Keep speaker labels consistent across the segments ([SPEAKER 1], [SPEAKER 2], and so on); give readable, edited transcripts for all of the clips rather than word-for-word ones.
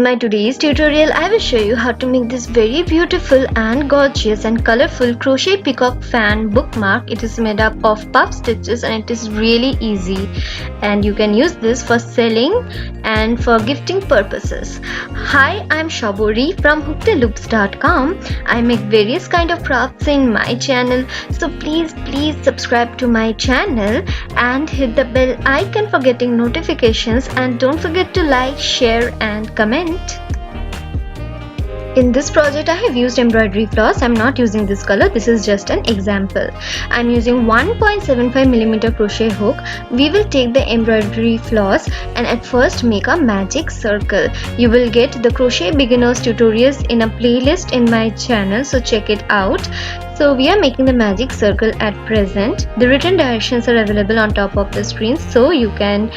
[SPEAKER 1] In my today's tutorial, I will show you how to make this very beautiful and gorgeous and colorful crochet peacock fan bookmark. It is made up of puff stitches and it is really easy, and you can use this for selling and for gifting purposes. Hi, I'm Shabori from hookedloops.com. I make various kind of crafts in my channel, so please subscribe to my channel and hit the bell icon for getting notifications, and don't forget to like, share and comment. In this project I have used embroidery floss. I'm not using this color, this is just an example. I'm using 1.75mm crochet hook. We will take the embroidery floss and at first make a magic circle. You will get the crochet beginners tutorials in a playlist in my channel, so check it out. So we are making the magic circle at present. The written directions are available on top of the screen, so you can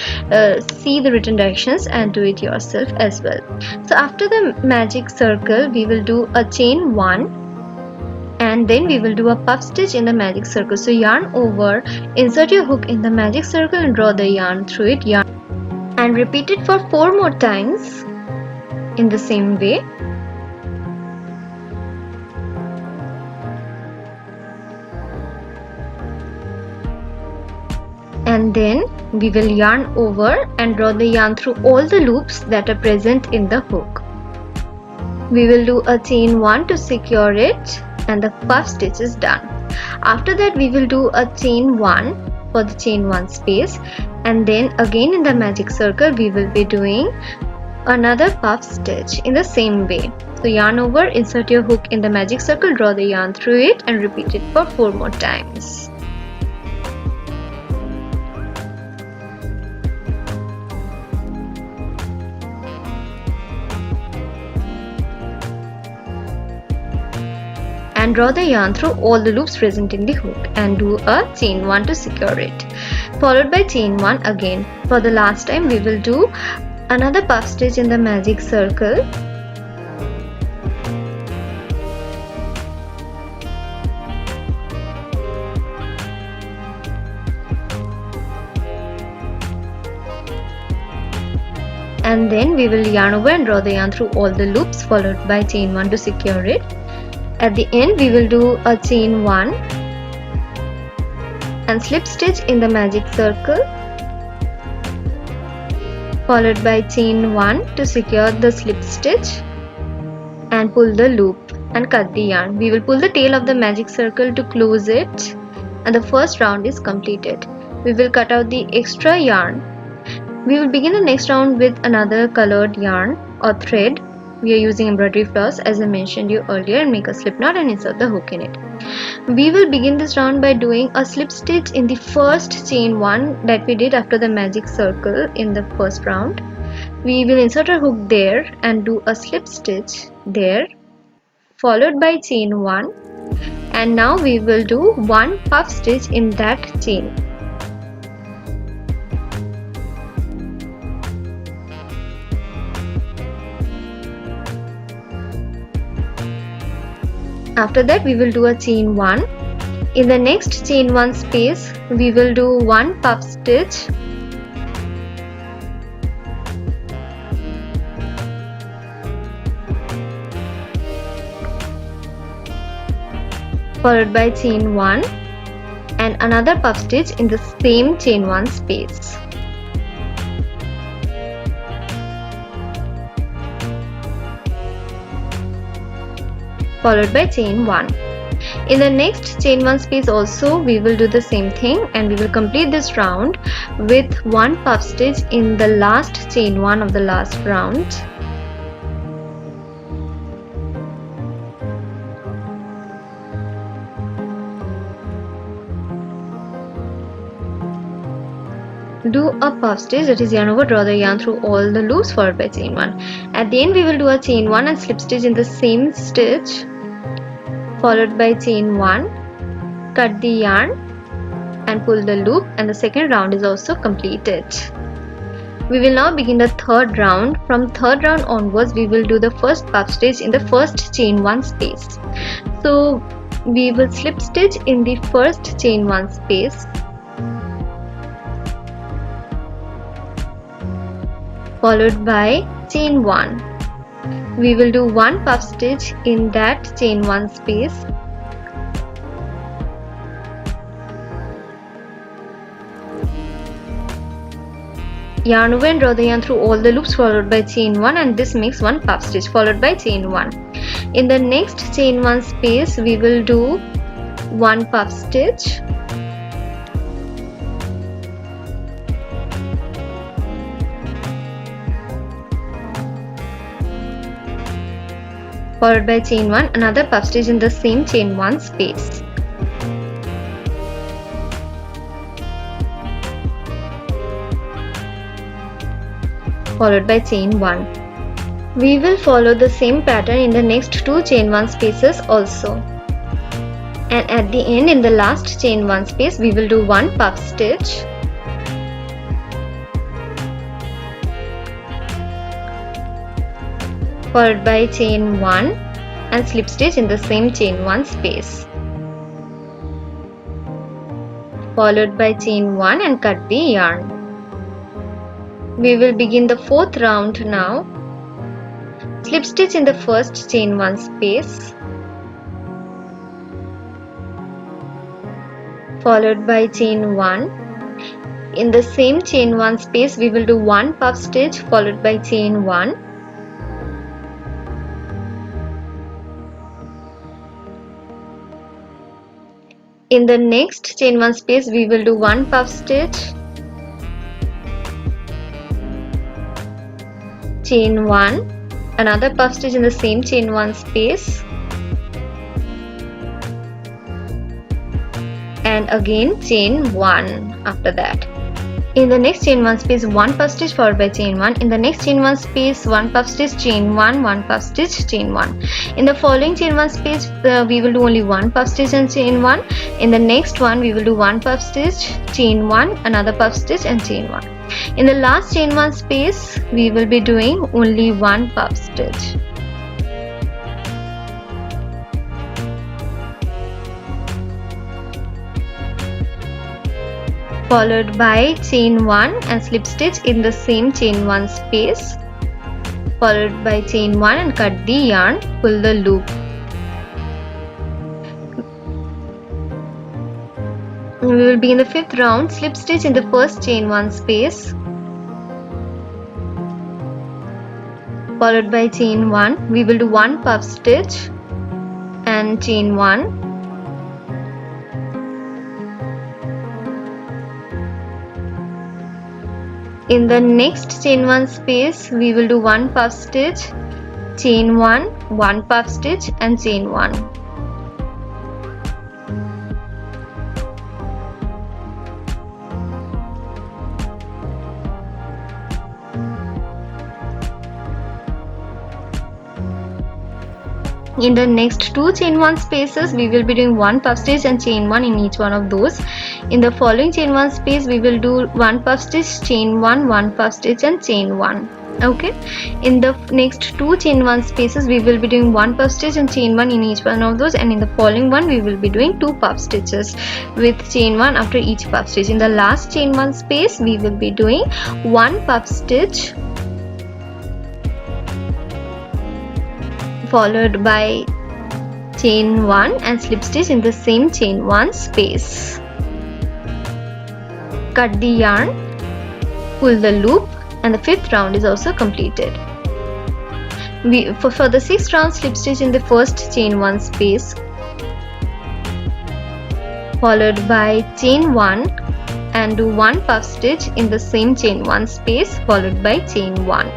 [SPEAKER 1] see the written directions and do it yourself as well. So after the magic circle, we will do a chain 1 and then we will do a puff stitch in the magic circle. So yarn over, insert your hook in the magic circle and draw the yarn through it, and repeat it for 4 more times in the same way. And then we will yarn over and draw the yarn through all the loops that are present in the hook. We will do a chain 1 to secure it and the puff stitch is done. After that we will do a chain 1 for the chain 1 space, and then again in the magic circle we will be doing another puff stitch in the same way. So yarn over, insert your hook in the magic circle, draw the yarn through it and repeat it for 4 more times. And draw the yarn through all the loops present in the hook and do a chain 1 to secure it, followed by chain 1 again. For the last time we will do another puff stitch in the magic circle, and then we will yarn over and draw the yarn through all the loops, followed by chain 1 to secure it. At the end we will do a chain 1 and slip stitch in the magic circle, followed by chain 1 to secure the slip stitch and pull the loop and cut the yarn. We will pull the tail of the magic circle to close it, and the first round is completed. We will cut out the extra yarn. We will begin the next round with another colored yarn or thread. We are using embroidery floss as I mentioned you earlier, and make a slip knot and insert the hook in it. We will begin this round by doing a slip stitch in the first chain 1 that we did after the magic circle in the first round. We will insert our hook there and do a slip stitch there, followed by chain 1, and now we will do 1 puff stitch in that chain. After that we will do a chain 1. In the next chain 1 space we will do 1 puff stitch, followed by chain 1 and another puff stitch in the same chain 1 space. Followed by chain 1. In the next chain 1 space also we will do the same thing, and we will complete this round with 1 puff stitch in the last chain 1 of the last round. Do a puff stitch, that is yarn over, draw the yarn through all the loops, followed by chain 1. At the end we will do a chain 1 and slip stitch in the same stitch, followed by chain 1, cut the yarn and pull the loop, and the second round is also completed. We will now begin the third round. From third round onwards we will do the first puff stitch in the first chain 1 space. So we will slip stitch in the first chain 1 space, followed by chain 1, We will do 1 puff stitch in that chain 1 space. Yarn over and draw the yarn through all the loops followed by chain 1, and this makes 1 puff stitch followed by chain 1. In the next chain 1 space we will do 1 puff stitch, followed by chain 1, another puff stitch in the same chain 1 space. Followed by chain 1. We will follow the same pattern in the next 2 chain 1 spaces also. And at the end, in the last chain 1 space, we will do 1 puff stitch, followed by chain 1 and slip stitch in the same chain 1 space, followed by chain 1 and cut the yarn. We will begin the 4th round now. Slip stitch in the first chain 1 space, followed by chain 1. In the same chain 1 space we will do 1 puff stitch followed by chain 1. In the next chain 1 space we will do 1 puff stitch, chain 1, another puff stitch in the same chain 1 space, and again chain 1 after that. In the next chain 1 space 1 puff stitch followed by chain 1. In the next chain 1 space 1 puff stitch, chain 1, 1 puff stitch, chain 1. In the following chain 1 space we will do only 1 puff stitch and chain 1. In the next one we will do 1 puff stitch, chain 1, another puff stitch and chain 1. In the last chain 1 space we will be doing only 1 puff stitch. Followed by chain 1 and slip stitch in the same chain 1 space, followed by chain 1 and cut the yarn, pull the loop. We will begin the 5th round. Slip stitch in the first chain 1 space, followed by chain 1. We will do 1 puff stitch and chain 1. In the next chain 1 space we will do 1 puff stitch, chain 1, 1 puff stitch and chain 1. In the next 2 chain 1 spaces we will be doing 1 puff stitch and chain 1 in each one of those. In the following chain 1 space we will do 1 puff stitch, chain 1, 1 puff stitch and chain 1. Okay, in the next 2 chain 1 spaces we will be doing 1 puff stitch and chain 1 in each one of those, and in the following one we will be doing 2 puff stitches with chain 1 after each puff stitch. In the last chain 1 space we will be doing 1 puff stitch followed by chain 1 and slip stitch in the same chain 1 space. Cut the yarn, pull the loop, and the 5th round is also completed. For the 6th round, slip stitch in the first chain 1 space, followed by chain 1 and do 1 puff stitch in the same chain 1 space, followed by chain 1.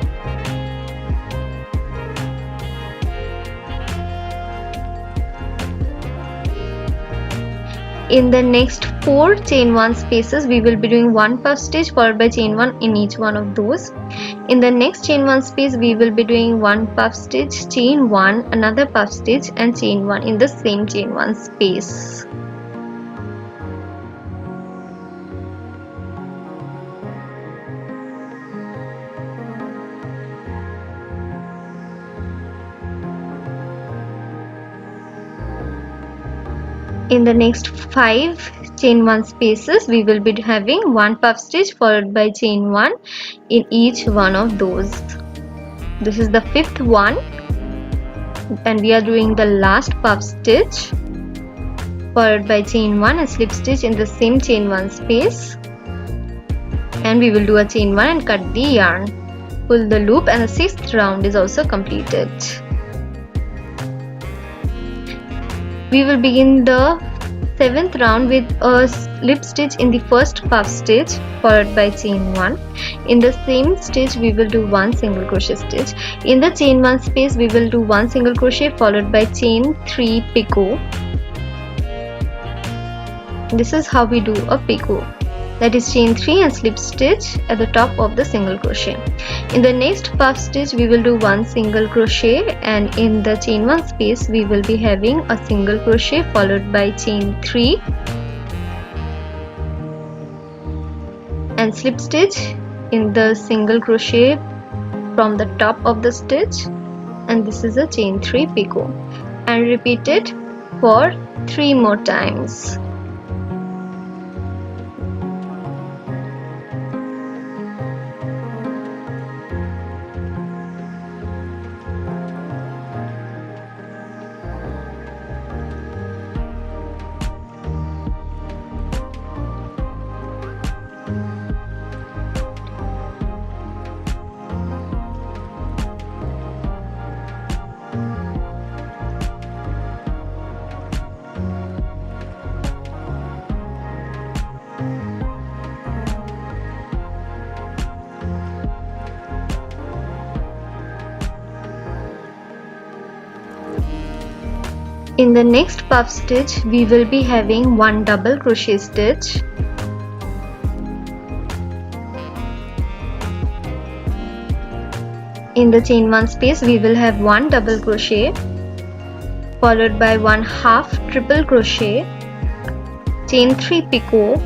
[SPEAKER 1] In the next 4 chain 1 spaces we will be doing 1 puff stitch followed by chain 1 in each one of those. In the next chain 1 space we will be doing 1 puff stitch, chain 1, another puff stitch and chain 1 in the same chain 1 space. In the next 5 chain 1 spaces we will be having 1 puff stitch followed by chain 1 in each one of those. This is the fifth one, and we are doing the last puff stitch, followed by chain 1 and slip stitch in the same chain 1 space, and we will do a chain 1 and cut the yarn. Pull the loop, and the sixth round is also completed. We will begin the seventh round with a slip stitch in the first puff stitch, followed by chain 1. In the same stitch we will do one single crochet stitch. In the chain 1 space we will do one single crochet followed by chain 3 picot. This is how we do a picot, that is chain 3 and slip stitch at the top of the single crochet. In the next puff stitch we will do one single crochet, and in the chain 1 space we will be having a single crochet followed by chain 3 and slip stitch in the single crochet from the top of the stitch, and this is a chain 3 picot, and repeat it for 3 more times. In the next puff stitch we will be having one double crochet stitch. In the chain 1 space we will have one double crochet followed by one half triple crochet, chain 3 picot,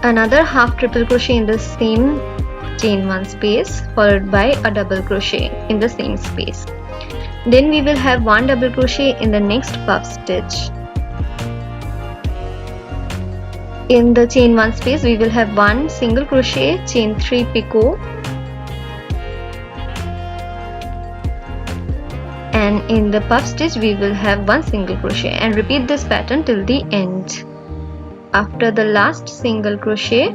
[SPEAKER 1] another half triple crochet in the same chain 1 space followed by a double crochet in the same space. Then we will have one double crochet in the next puff stitch. In the chain 1 space we will have one single crochet, chain 3 picot, and in the puff stitch we will have one single crochet, and repeat this pattern till the end. After the last single crochet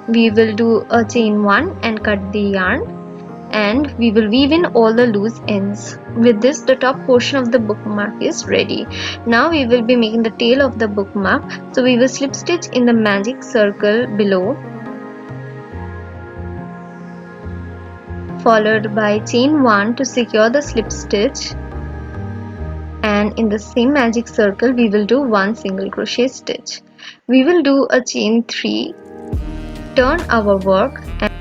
[SPEAKER 1] we will do a chain 1 and cut the yarn, and we will weave in all the loose ends. With this the top portion of the bookmark is ready. Now we will be making the tail of the bookmark, so we will slip stitch in the magic circle below, followed by chain 1 to secure the slip stitch, and in the same magic circle we will do one single crochet stitch. We will do a chain 3, turn our work, and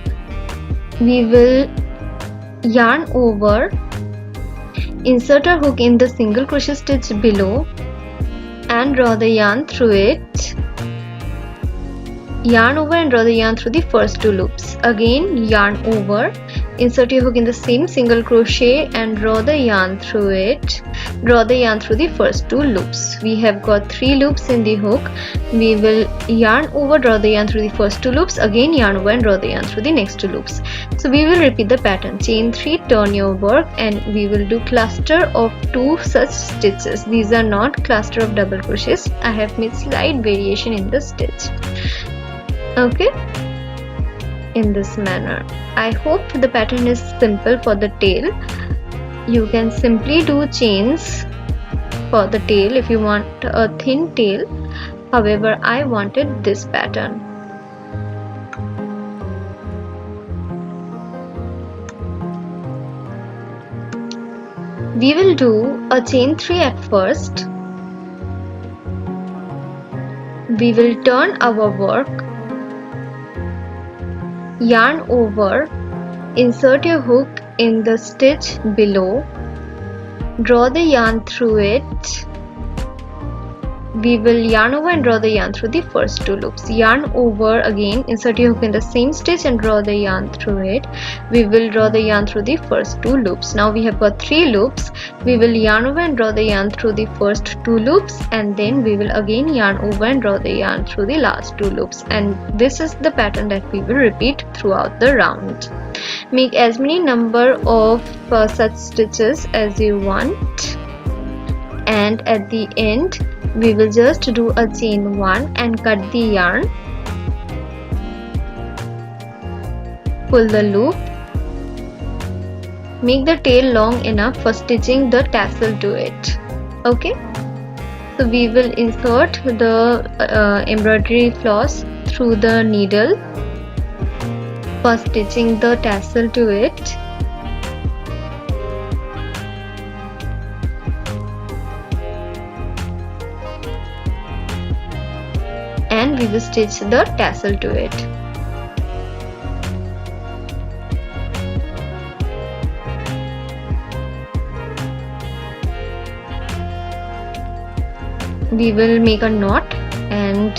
[SPEAKER 1] we will yarn over, insert a hook in the single crochet stitch below and draw the yarn through it, yarn over and draw the yarn through the first 2 loops. Again yarn over, insert your hook in the same single crochet and draw the yarn through it, draw the yarn through the first 2 loops. We have got 3 loops in the hook. We will yarn over, draw the yarn through the first 2 loops, again yarn over and draw the yarn through the next 2 loops. So we will repeat the pattern, chain 3, turn your work, and we will do cluster of 2 such stitches. These are not cluster of double crochets. I have made slight variation in the stitch. Okay, in this manner. I hope the pattern is simple for the tail. You can simply do chains for the tail if you want a thin tail. However, I wanted this pattern. We will do a chain 3 at first. We will turn our work, yarn over, insert your hook in the stitch below, draw the yarn through it, we will yarn over and draw the yarn through the first 2 loops. Yarn over again, insert your hook in the same stitch and draw the yarn through it. We will draw the yarn through the first 2 loops. Now we have got 3 loops. We will yarn over and draw the yarn through the first 2 loops, and then we will again yarn over and draw the yarn through the last 2 loops, and this is the pattern that we will repeat throughout the round. Make as many number of such stitches as you want, and at the end we will just do a chain 1 and cut the yarn, pull the loop, make the tail long enough for stitching the tassel to it. Okay, so we will insert the embroidery floss through the needle for stitching the tassel to it. And we will stitch the tassel to it. We will make a knot, and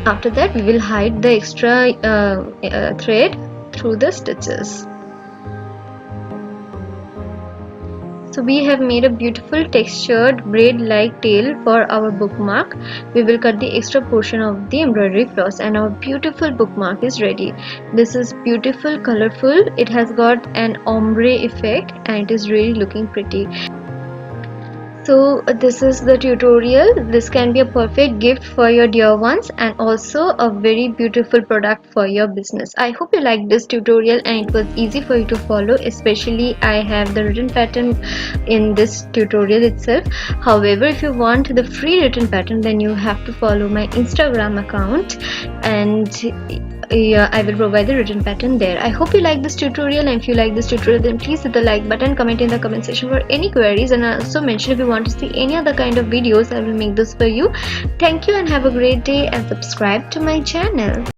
[SPEAKER 1] after that we will hide the extra thread through the stitches. So we have made a beautiful textured braid like tail for our bookmark. We will cut the extra portion of the embroidery floss and our beautiful bookmark is ready. This is beautiful, colorful, it has got an ombre effect and it is really looking pretty. So this is the tutorial. This can be a perfect gift for your dear ones and also a very beautiful product for your business. I hope you liked this tutorial and it was easy for you to follow, especially I have the written pattern in this tutorial itself. However, if you want the free written pattern, then you have to follow my Instagram account, and yeah, I will provide the written pattern there. I hope you like this tutorial, and if you like this tutorial, then please hit the like button, comment in the comment section for any queries, and also mention if you want to see any other kind of videos. I will make this for you. Thank you and have a great day, and subscribe to my channel.